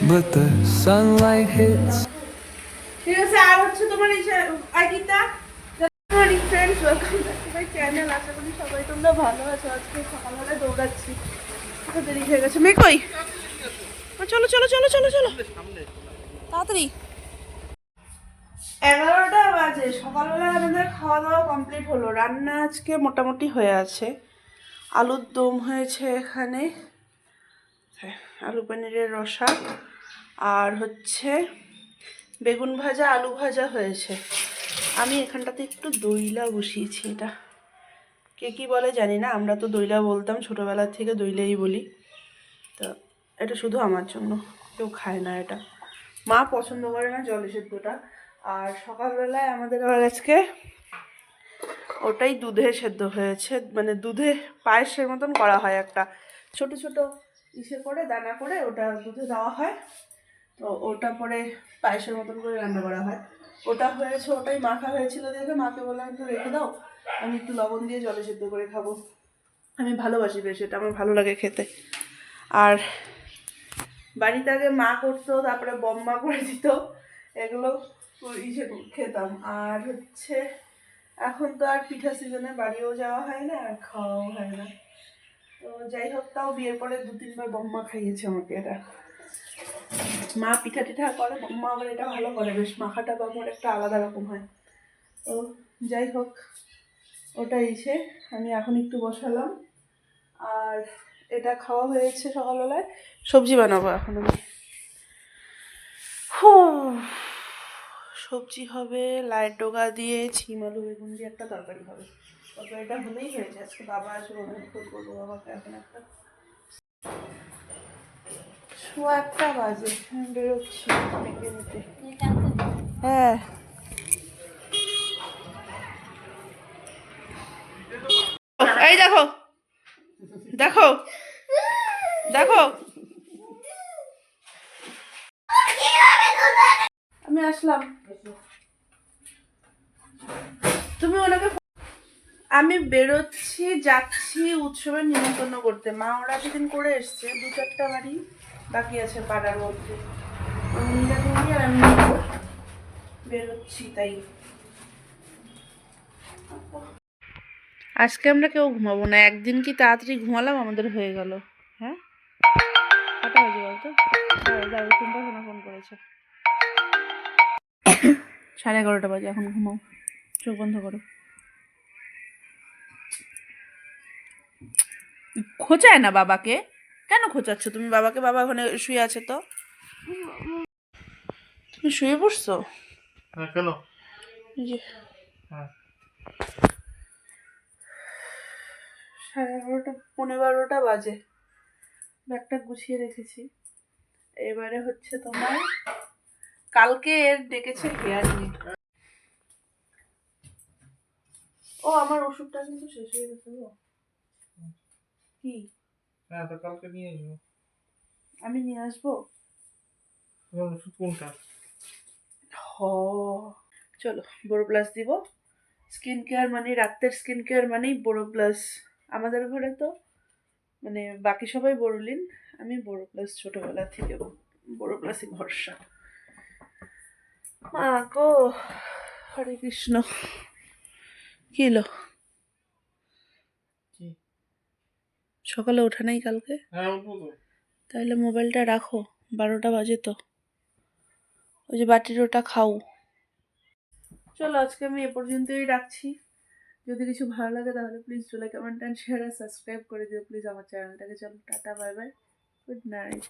but the sunlight hits. ঠিক আছে, আর হচ্ছে তোমার এই আইডিটা morning friends, welcome back to my channel. আশা করি সবাই তোমরা ভালো আছো। আজকে সকালবেলায় দৌড়াচ্ছি, একটু দেরি হয়ে গেছে। মেয়ে কই? চলো চলো চলো চলো চলো তাড়াতাড়ি। 11টা বাজে, সকালবেলা আমাদের খাওয়া দাওয়া কমপ্লিট হলো। রান্না আজকে মোটামুটি হয়ে আছে। আলুর দম হয়েছে এখানে, আলু পনিরের রসা, আর হচ্ছে বেগুন ভাজা, আলু ভাজা হয়েছে। আমি এখানটাতে একটু দইলা বসিয়েছি। এটা কে কী বলে জানি না, আমরা তো দইলা বলতাম, ছোটোবেলার থেকে দইলাই বলি। তো এটা শুধু আমার জন্য, কেউ খায় না এটা। মা পছন্দ করে না জলে সেদ্ধটা। আর সকালবেলায় আমাদের আবার আজকে ওটাই দুধে সেদ্ধ হয়েছে, মানে দুধে পায়েসের মতন করা হয় একটা, ছোট ছোট ইসে করে দানা করে ওটা দুধে দেওয়া হয়। তো ওটা পরে পায়েসের মতন করে রান্না করা হয়। ওটা হয়েছে, ওটাই মাখা হয়েছিল দেখে মাকে বললাম একটু রেখে দাও, আমি একটু লবণ দিয়ে জলে সেদ্ধ করে খাবো। আমি ভালোবাসি বেশ, এটা আমার ভালো লাগে খেতে। আর বাড়িতে আগে মা করতো, তারপরে বম্মা করে দিত, এগুলো ইসে খেতাম। আর হচ্ছে এখন তো আর পিঠা সিজনে বাড়িও যাওয়া হয় না আর খাওয়াও হয় না। তো যাই হোক, তাও বিয়ের পরে 2-3 বার বম্মা খাইয়েছে আমাকে এটা। মা পিঠা টিঠা করে, বম্মা আবার এটা ভালো করে, বেশ মাখাটা বাবার একটা আলাদা রকম হয়। তো যাই হোক, ওটা এসে আমি এখন একটু বসালাম। আর এটা খাওয়া হয়েছে সকালবেলায়, সবজি বানাবো এখন আমি। সবজি হবে লাইট ডোগা দিয়ে, ছিম আলু বেগুন দিয়ে একটা তরকারি হবে। তরকারিটা হলেই হয়েছে। আজকে বাবা আসবে, ফোন করবো বাবাকে এখন একটা। 1:15 বাজে, বেরোচ্ছি ডেকে নিতে। হ্যাঁ, এই দেখো দেখো দেখো, আমি আসলাম। তুমি ওনাকে, আমি বেরোচ্ছি, যাচ্ছি উৎসবের নিমন্ত্রণ করতে। মা ওরা সেদিন করে এসছে, 2-4টা বাড়ি বাকি আছে পাড়ার মধ্যে। আর আমি বেরোচ্ছি, তাই আজকে আমরা কেউ ঘুমাবো না। একদিন কি তাড়াতাড়ি ঘুমালাম, আমাদের হয়ে গেল। হ্যাঁ, কটা বাজে বলতো? তিনটা ফোন করেছে, 11:30 বাজে। এখন ঘুমাও, চোখ বন্ধ করো। খোঁচায় না বাবাকে, কেন খোঁচাচ্ছ তুমি বাবাকে? বাবা ওখানে শুয়ে আছে তো, তুমি শুয়ে পড়ছো কেন? 11:30, 11:15 বাজে। ব্যাগটা গুছিয়ে রেখেছি। এবারে হচ্ছে তোমার কালকে এর ডেকেছে হেয়ার নিয়ে। ও আমার ওষুধটা কিন্তু শেষ হয়ে গেছে গো। কি? হ্যাঁ, তো কালকে নিয়ে আসবো। আমি নিয়ে আসবো? তোমার ওষুধ কোনটা? চলো বোরো প্লাস দিব। স্কিন কেয়ার মানে, রাত্রের স্কিন কেয়ার মানেই বোরো প্লাস। আমাদের ঘরে তো মানে বাকি সবাই বোরোলিন, আমি বোরো প্লাস ছোটবেলা থেকে, বোরো প্লাসই ভরসা। মা গো, হরে কৃষ্ণ। কি এলো? সকালে ওঠা নাই কালকে? হ্যাঁ, উঠবো তো। তাহলে মোবাইলটা রাখো, 12টা বাজে তো। ওই যে বাটির ওটা খাও। চলো আজকে আমি এ পর্যন্তই রাখছি। যদি কিছু ভালো লাগে তাহলে please do like, comment and share আর সাবস্ক্রাইব করে দিও প্লিজ আমার চ্যানেলটাকে। চলো tata, bye bye, good night.